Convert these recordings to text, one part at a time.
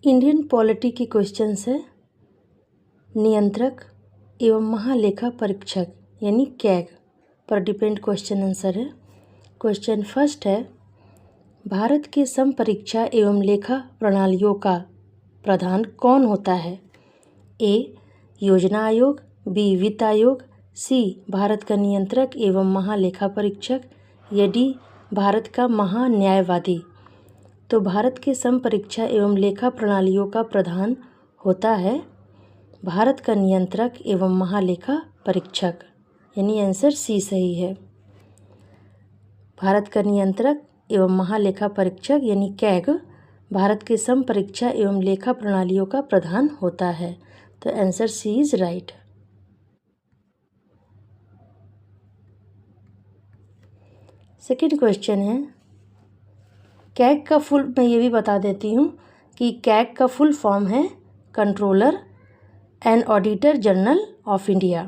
Indian polity के questions है। नियंत्रक एवं महालेखा परीक्षक यानी कैग पर डिपेंड क्वेश्चन आंसर है। क्वेश्चन फर्स्ट है, भारत के समपरीक्षा एवं लेखा प्रणालियों का प्रधान कौन होता है? ए योजना आयोग, बी वित्त आयोग, सी भारत का नियंत्रक एवं महालेखा परीक्षक या डी भारत का महान्यायवादी। तो भारत के समपरीक्षा एवं लेखा प्रणालियों का प्रधान होता है भारत का नियंत्रक एवं महालेखा परीक्षक, यानी आंसर सी सही है। भारत का नियंत्रक एवं महालेखा परीक्षक यानी कैग भारत के समपरीक्षा एवं लेखा प्रणालियों का प्रधान होता है। तो answer C is right. Second question है, कैग का फुल, मैं ये भी बता देती हूँ कि कैग का फुल फॉर्म है controller and auditor general of India.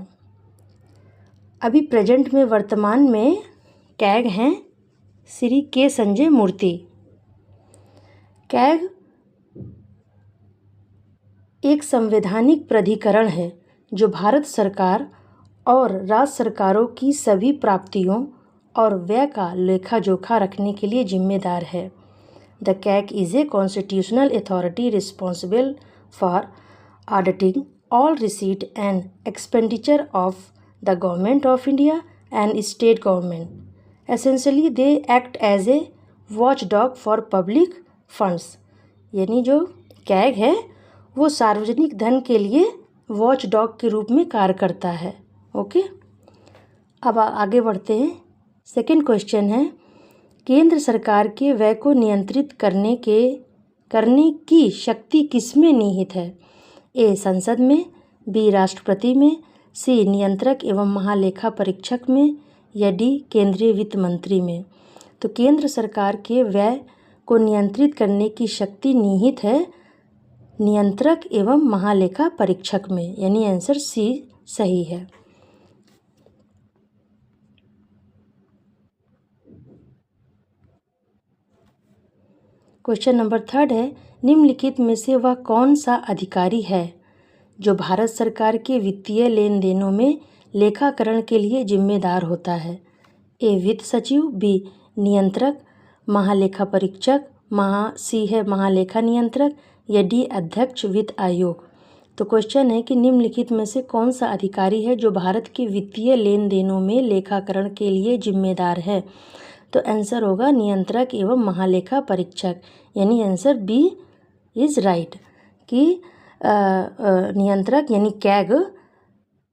अभी प्रेजेंट में वर्तमान में कैग हैं श्री के संजय मूर्ति। कैग एक संवैधानिक प्राधिकरण है जो भारत सरकार और राज्य सरकारों की सभी प्राप्तियों और व्यय का लेखा जोखा रखने के लिए जिम्मेदार है। The CAG is a constitutional authority responsible for auditing all receipt and expenditure of the government of India and state government. Essentially, they act as a watchdog for public funds. यानी जो कैग है वो सार्वजनिक धन के लिए watchdog के रूप में कार्य करता है। ओके, अब आगे बढ़ते हैं। सेकंड क्वेश्चन है, केंद्र सरकार के व्यय को नियंत्रित करने की शक्ति किसमें निहित है? ए संसद में, बी राष्ट्रपति में, सी नियंत्रक एवं महालेखा परीक्षक में या डी केंद्रीय वित्त मंत्री में। तो केंद्र सरकार के व्यय को नियंत्रित करने की शक्ति निहित है नियंत्रक एवं महालेखा परीक्षक में, यानी आंसर सी सही है। क्वेश्चन नंबर थर्ड है, निम्नलिखित में से वह कौन सा अधिकारी है जो भारत सरकार के वित्तीय लेन देनों में लेखाकरण के लिए जिम्मेदार होता है? ए वित्त सचिव, बी नियंत्रक महालेखा परीक्षक, सी है महालेखा नियंत्रक या डी अध्यक्ष वित्त आयोग। तो क्वेश्चन है कि निम्नलिखित में से कौन सा अधिकारी है जो भारत के वित्तीय लेन देनों में लेखाकरण के लिए जिम्मेदार है? तो आंसर होगा नियंत्रक एवं महालेखा परीक्षक, यानी आंसर बी इज राइट कि नियंत्रक यानी कैग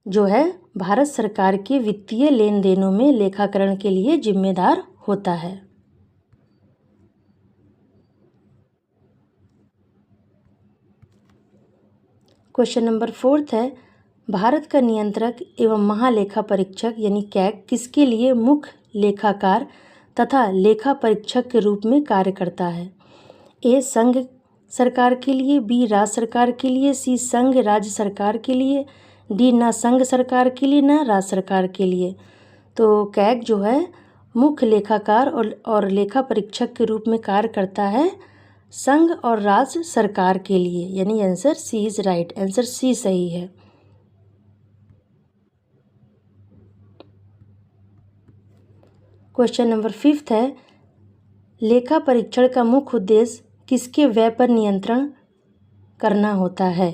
जो है भारत सरकार के वित्तीय लेन देनों में लेखाकरण के लिए जिम्मेदार होता है। क्वेश्चन नंबर फोर्थ है, भारत का नियंत्रक एवं महालेखा परीक्षक यानी कैग किसके लिए मुख्य लेखाकार तथा लेखा परीक्षक के रूप में कार्य करता है? ए संघ सरकार के लिए, बी राज्य सरकार के लिए, सी संघ राज्य सरकार के लिए, डी ना संघ सरकार के लिए ना राज्य सरकार के लिए। तो कैग जो है मुख्य लेखाकार और लेखा परीक्षक के रूप में कार्य करता है संघ और राज्य सरकार के लिए, यानी answer C is right, answer C सही है। क्वेश्चन नंबर फिफ्थ है, लेखा परीक्षण का मुख्य उद्देश्य किसके व्यय पर नियंत्रण करना होता है?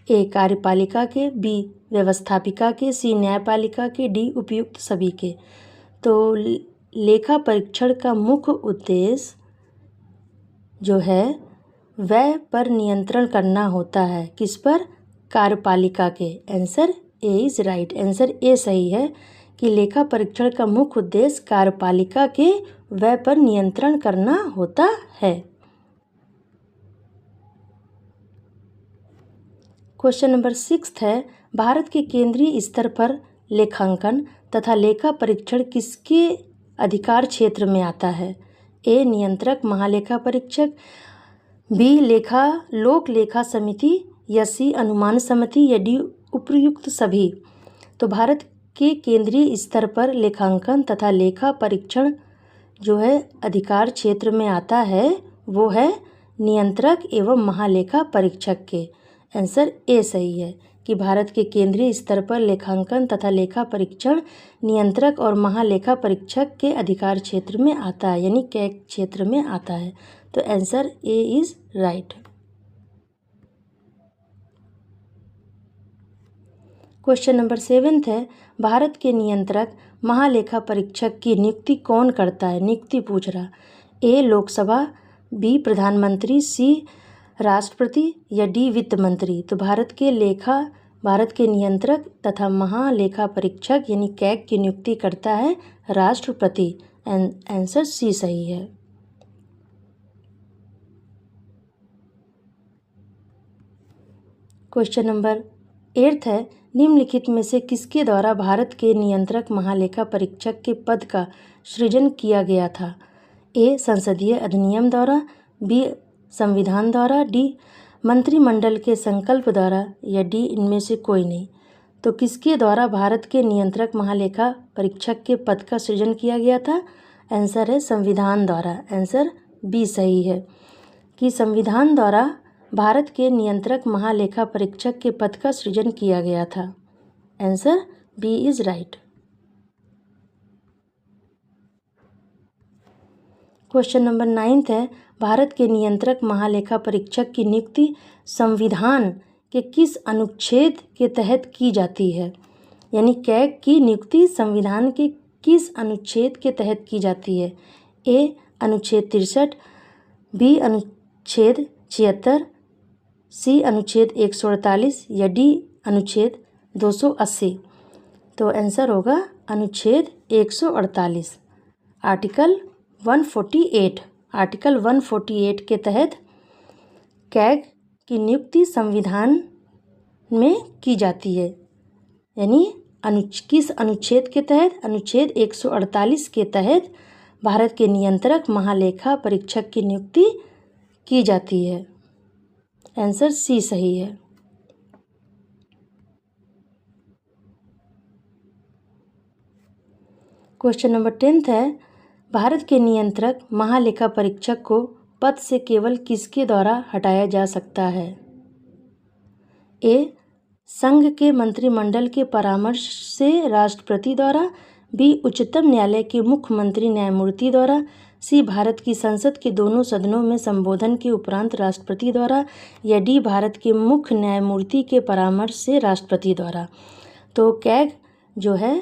ए कार्यपालिका के, बी व्यवस्थापिका के, सी न्यायपालिका के, डी उपयुक्त सभी के। तो लेखा परीक्षण का मुख्य उद्देश्य जो है व्यय पर नियंत्रण करना होता है, किस पर? कार्यपालिका के। Answer A is right, answer A सही है कि लेखा परीक्षण का मुख्य उद्देश्य कार्यपालिका के व्यय पर नियंत्रण करना होता है। क्वेश्चन नंबर सिक्स्थ है, भारत के केंद्रीय स्तर पर लेखांकन तथा लेखा परीक्षण किसके अधिकार क्षेत्र में आता है? ए नियंत्रक महालेखा परीक्षक, बी लोक लेखा समिति या सी अनुमान समिति या डी उपयुक्त सभी। तो भारत के केंद्रीय स्तर पर लेखांकन तथा लेखा परीक्षण जो है अधिकार क्षेत्र में आता है वो है नियंत्रक एवं महालेखा परीक्षक के। आंसर ए सही है कि भारत के केंद्रीय स्तर पर लेखांकन तथा लेखा परीक्षण नियंत्रक और महालेखा परीक्षक के अधिकार क्षेत्र में आता है, यानी कैग क्षेत्र में आता है। तो answer A is right. Question number 7 है, भारत के नियंत्रक महालेखा परीक्षक की नियुक्ति कौन करता है? नियुक्ति पूछ रहा। ए लोकसभा, बी प्रधानमंत्री, सी राष्ट्रपति या डी वित्त मंत्री। तो भारत के नियंत्रक तथा महालेखा परीक्षक यानी कैग की नियुक्ति करता है राष्ट्रपति। आंसर सी सही है। क्वेश्चन नंबर 8 है, निम्नलिखित में से किसके द्वारा भारत के नियंत्रक महालेखा परीक्षक के पद का सृजन किया गया था? ए संसदीय अधिनियम द्वारा, बी संविधान द्वारा, डी मंत्रिमंडल के संकल्प द्वारा या डी इनमें से कोई नहीं। तो किसके द्वारा भारत के नियंत्रक महालेखा परीक्षक के पद का सृजन किया गया था? आंसर है संविधान द्वारा। आंसर बी सही है कि संविधान द्वारा भारत के नियंत्रक महालेखा परीक्षक के पद का सृजन किया गया था। Answer B is right. Question number 9 है, भारत के नियंत्रक महालेखा परीक्षक की नियुक्ति संविधान के किस अनुच्छेद के तहत की जाती है? यानी कैग की नियुक्ति संविधान के किस अनुच्छेद के तहत की जाती है? ए अनुच्छेद 63, बी अनुच्छेद 76, सी अनुच्छेद 148 या डी अनुच्छेद 280। तो आंसर होगा अनुच्छेद 148, आर्टिकल 148। आर्टिकल 148 के तहत कैग की नियुक्ति संविधान में की जाती है। यानी किस अनुच्छेद के तहत? अनुच्छेद 148 के तहत भारत के नियंत्रक महालेखा परीक्षक की नियुक्ति की जाती है। आंसर सी सही है। क्वेश्चन नंबर 10 है, भारत के नियंत्रक महालेखा परीक्षक को पद से केवल किसके द्वारा हटाया जा सकता है? ए संघ के मंत्रिमंडल के परामर्श से राष्ट्रपति द्वारा, बी उच्चतम न्यायालय के मुख्यमंत्री न्यायमूर्ति द्वारा, सी भारत की संसद के दोनों सदनों में संबोधन के उपरांत राष्ट्रपति द्वारा या डी भारत के मुख्य न्यायमूर्ति के परामर्श से राष्ट्रपति द्वारा। तो कैग जो है,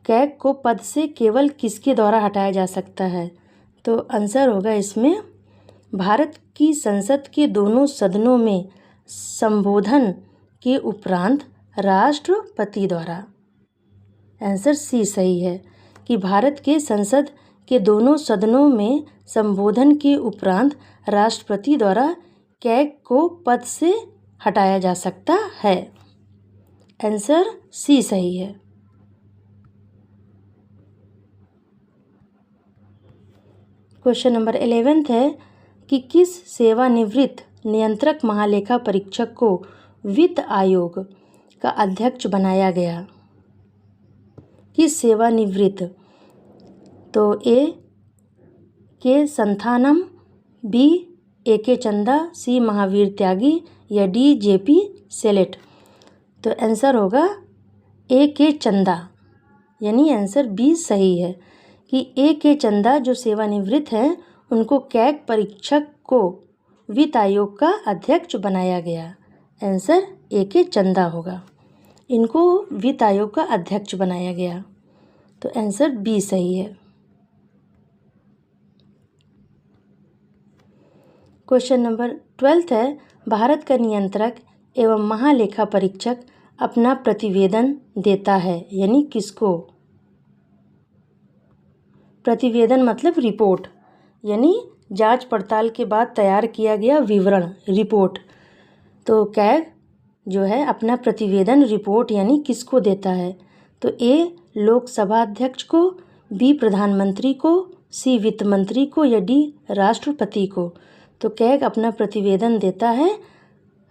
कैग को पद से केवल किसके द्वारा हटाया जा सकता है? तो आंसर होगा इसमें भारत की संसद के दोनों सदनों में संबोधन के उपरांत राष्ट्रपति द्वारा। आंसर सी सही है कि भारत के संसद के दोनों सदनों में संबोधन के उपरांत राष्ट्रपति द्वारा कैग को पद से हटाया जा सकता है। आंसर सी सही है। क्वेश्चन नंबर 11 है कि किस सेवानिवृत्त नियंत्रक महालेखा परीक्षक को वित्त आयोग का अध्यक्ष बनाया गया? किस सेवानिवृत्त? तो ए के संथानम, बी ए के चंदा, सी महावीर त्यागी या डी जेपी सेलेट। तो आंसर होगा ए के चंदा, यानी आंसर बी सही है कि ए के चंदा जो सेवानिवृत्त हैं उनको कैग परीक्षक को वित्त आयोग का अध्यक्ष बनाया गया। आंसर ए के चंदा होगा, इनको वित्त आयोग का अध्यक्ष बनाया गया। तो आंसर बी सही है। क्वेश्चन नंबर 12 है, भारत का नियंत्रक एवं महालेखा परीक्षक अपना प्रतिवेदन देता है, यानी किसको? प्रतिवेदन मतलब रिपोर्ट, यानी जांच पड़ताल के बाद तैयार किया गया विवरण, रिपोर्ट। तो कैग जो है अपना प्रतिवेदन रिपोर्ट यानी किसको देता है? तो ए लोकसभा अध्यक्ष को, बी प्रधानमंत्री को, सी वित्त मंत्री को या डी राष्ट्रपति को। तो कैग अपना प्रतिवेदन देता है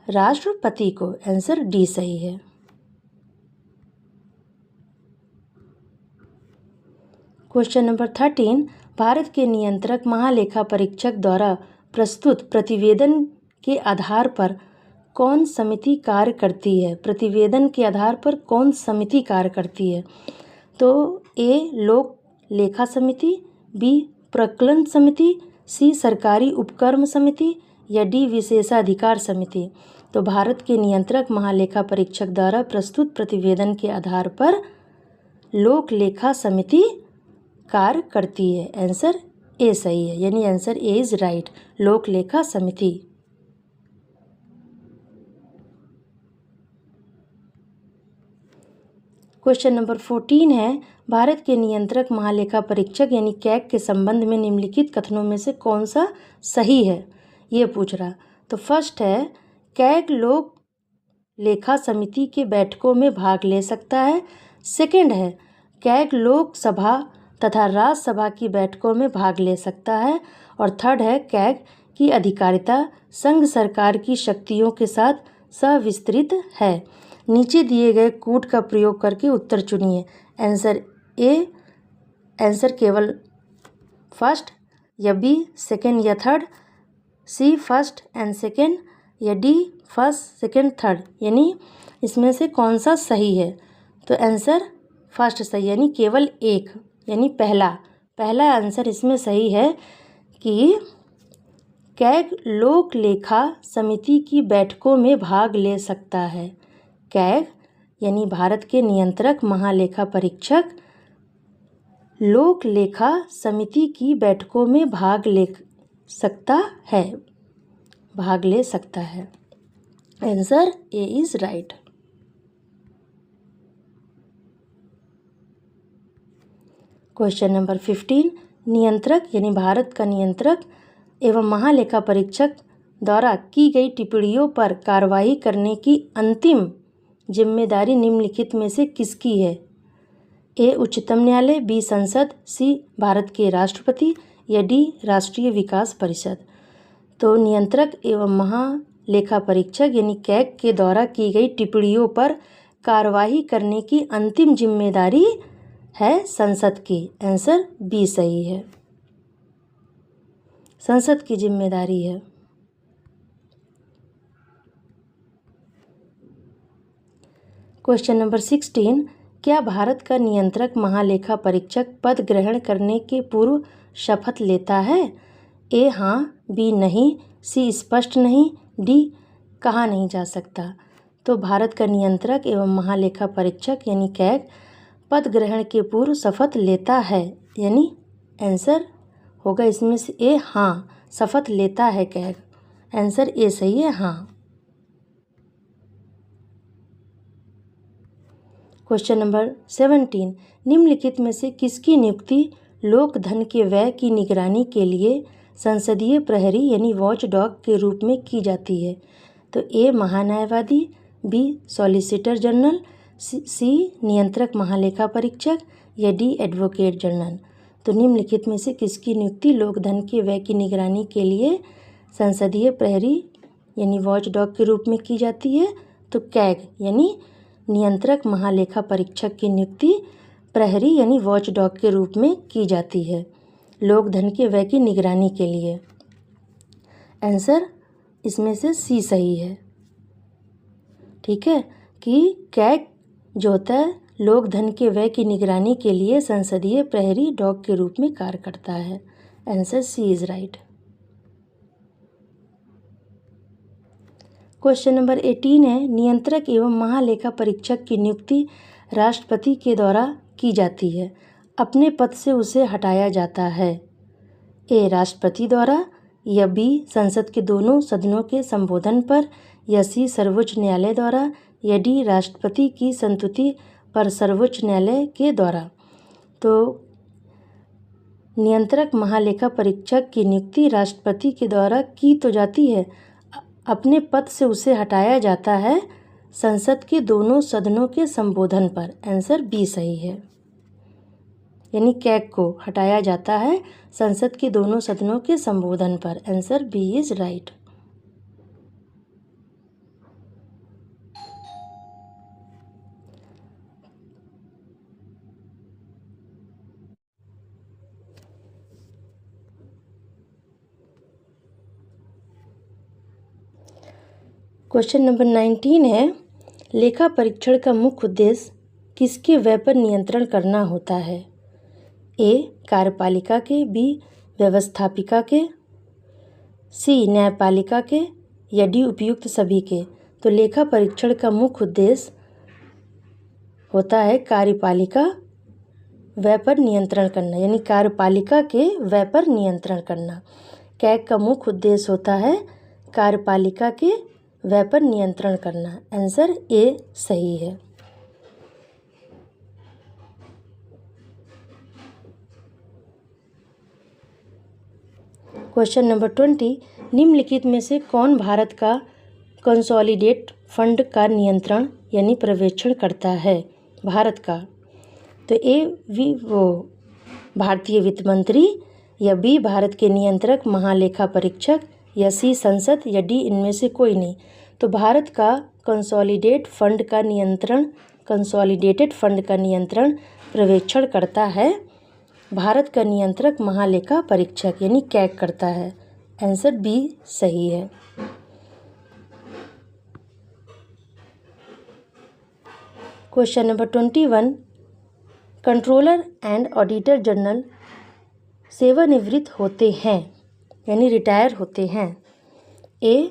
राष्ट्रपति को। आंसर डी सही है। क्वेश्चन नंबर 13, भारत के नियंत्रक महालेखा परीक्षक द्वारा प्रस्तुत प्रतिवेदन के आधार पर कौन समिति कार्य करती है? प्रतिवेदन के आधार पर कौन समिति कार्य करती है? तो ए लोक लेखा समिति, बी प्रकलन समिति, सी सरकारी उपक्रम समिति या डी विशेषाधिकार समिति। तो भारत के नियंत्रक महालेखा परीक्षक द्वारा प्रस्तुत प्रतिवेदन के आधार पर लोक लेखा समिति कार्य करती है। आंसर ए सही है, यानी आंसर ए इज राइट, लोक लेखा समिति। क्वेश्चन नंबर 14 है, भारत के नियंत्रक महालेखा परीक्षक यानी कैग के संबंध में निम्नलिखित कथनों में से कौन सा सही है, ये पूछ रहा। तो फर्स्ट है, कैग लोक लेखा समिति के बैठकों में भाग ले सकता है। सेकंड है, कैग लोकसभा तथा राज्यसभा की बैठकों में भाग ले सकता है। और थर्ड है, कैग की अधिकारिता संघ सरकार की शक्तियों के साथ सविस्तृत है। नीचे दिए गए कूट का प्रयोग करके उत्तर चुनिए। आंसर ए, आंसर केवल फर्स्ट, या बी सेकेंड या third, C first and second, या डी फर्स्ट सेकेंड थर्ड, यानी इसमें से कौन सा सही है? तो आंसर फर्स्ट सही, यानी केवल एक, यानी पहला आंसर इसमें सही है कि कैग लोक लेखा समिति की बैठकों में भाग ले सकता है। कैग यानी भारत के नियंत्रक महालेखा परीक्षक लोक लेखा समिति की बैठकों में भाग ले सकता है। Answer A is right. Question number 15, नियंत्रक यानी भारत का नियंत्रक एवं महालेखा परीक्षक द्वारा की गई टिप्पणियों पर कार्रवाई करने की अंतिम जिम्मेदारी निम्नलिखित में से किसकी है? ए उच्चतम न्यायालय, बी संसद, सी भारत के राष्ट्रपति या डी राष्ट्रीय विकास परिषद। तो नियंत्रक एवं महालेखा परीक्षक यानी कैग के द्वारा की गई टिप्पणियों पर कार्रवाई करने की अंतिम जिम्मेदारी है संसद की। आंसर बी सही है, संसद की जिम्मेदारी है। क्वेश्चन नंबर 16, क्या भारत का नियंत्रक महालेखा परीक्षक पद ग्रहण करने के पूर्व शपथ लेता है? ए हाँ, बी नहीं, सी स्पष्ट नहीं, डी कहा नहीं जा सकता। तो भारत का नियंत्रक एवं महालेखा परीक्षक यानी कैग पद ग्रहण के पूर्व शपथ लेता है, यानी आंसर होगा इसमें से ए हाँ, शपथ लेता है कैग। आंसर ए सही है, हाँ। क्वेश्चन नंबर 17, निम्नलिखित में से किसकी नियुक्ति लोक धन के व्यय की निगरानी के लिए संसदीय प्रहरी यानी वॉच डॉग के रूप में की जाती है? तो ए महान्यायवादी, बी सॉलिसिटर जनरल, सी नियंत्रक महालेखा परीक्षक या डी एडवोकेट जनरल। तो निम्नलिखित में से किसकी नियुक्ति लोक धन के व्यय की निगरानी के लिए संसदीय प्रहरी यानी वॉच डॉग के रूप में की जाती है? तो कैग यानी नियंत्रक महालेखा परीक्षक की नियुक्ति प्रहरी यानी वॉच डॉग के रूप में की जाती है लोक धन के व्यय की निगरानी के लिए। आंसर इसमें से सी सही है। ठीक है, कि कैग जो होता है लोक धन के व्यय की निगरानी के लिए संसदीय प्रहरी डॉग के रूप में कार्य करता है। Answer C is right. Question number 18 है, नियंत्रक एवं महालेखा परीक्षक की नियुक्ति राष्ट्रपति के द्वारा की जाती है, अपने पद से उसे हटाया जाता है? ए राष्ट्रपति द्वारा, या बी संसद के दोनों सदनों के संबोधन पर, या सी सर्वोच्च न्यायालय द्वारा, या डी राष्ट्रपति की संस्तुति पर सर्वोच्च न्यायालय के द्वारा। तो नियंत्रक महालेखा परीक्षक की नियुक्ति राष्ट्रपति के द्वारा की तो जाती है, अपने पद से उसे हटाया जाता है संसद के दोनों सदनों के संबोधन पर। आंसर बी सही है, यानी कैग को हटाया जाता है संसद के दोनों सदनों के संबोधन पर। Answer B is right. Question number 19 है, लेखा परीक्षण का मुख्य उद्देश्य किसके व्यय पर नियंत्रण करना होता है? ए. कार्यपालिका के, बी. व्यवस्थापिका के, सी. न्यायपालिका के, या डी. उपयुक्त सभी के। तो लेखा परीक्षण का मुख्य उद्देश्य होता है कार्यपालिका व्यय पर नियंत्रण करना, यानी कार्यपालिका के व्यय पर नियंत्रण करना। कैग का मुख्य उद्देश्य होता है कार्यपालिका के व्यय पर नियंत्रण करना। आंसर ए सही है। क्वेश्चन नंबर 20, निम्नलिखित में से कौन भारत का कंसोलिडेट फंड का नियंत्रण यानी पर्यवेक्षण करता है? भारत का। तो ए वो भारतीय वित्त मंत्री, या बी भारत के नियंत्रक महालेखा परीक्षक, या सी संसद, या डी इनमें से कोई नहीं। तो भारत का कंसोलिडेटेड फंड का नियंत्रण पर्यवेक्षण करता है भारत का नियंत्रक महालेखा परीक्षक यानी कैग करता है। आंसर बी सही है। Question number 21, controller and auditor general सेवानिवृत्त होते हैं यानी रिटायर होते हैं। ए.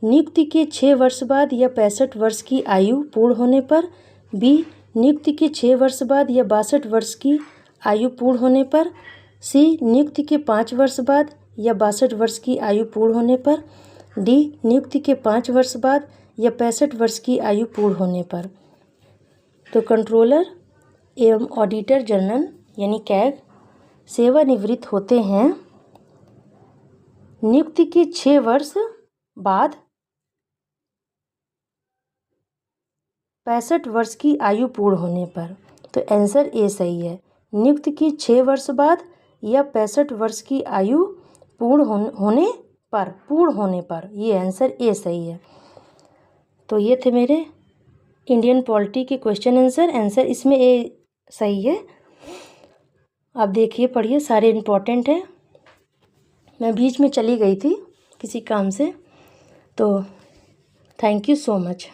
नियुक्ति के 6 वर्ष बाद या 65 वर्ष की आयु पूर्ण होने पर, बी. नियुक्ति के 6 वर्ष बाद या 62 वर्ष की आयु पूर्ण होने पर, सी. नियुक्ति के 5 वर्ष बाद या 62 वर्ष की आयु पूर्ण होने पर, डी. नियुक्ति के 5 वर्ष बाद या 65 वर्ष की आयु पूर्ण होने पर। तो कंट्रोलर एवं ऑडिटर जनरल यानी कैग सेवानिवृत्त होते हैं नियुक्ति के 6 वर्ष बाद 65 वर्ष की आयु पूर्ण होने पर। तो आंसर ए सही है। नियुक्ति के 6 वर्ष बाद या 65 वर्ष की आयु पूर्ण होने पर ये आंसर ए सही है। तो ये थे मेरे इंडियन पॉलिटी के क्वेश्चन आंसर इसमें ए सही है। आप देखिए, पढ़िए, सारे इम्पोर्टेंट हैं। मैं बीच में चली गई थी किसी काम से, तो थैंक यू सो मच।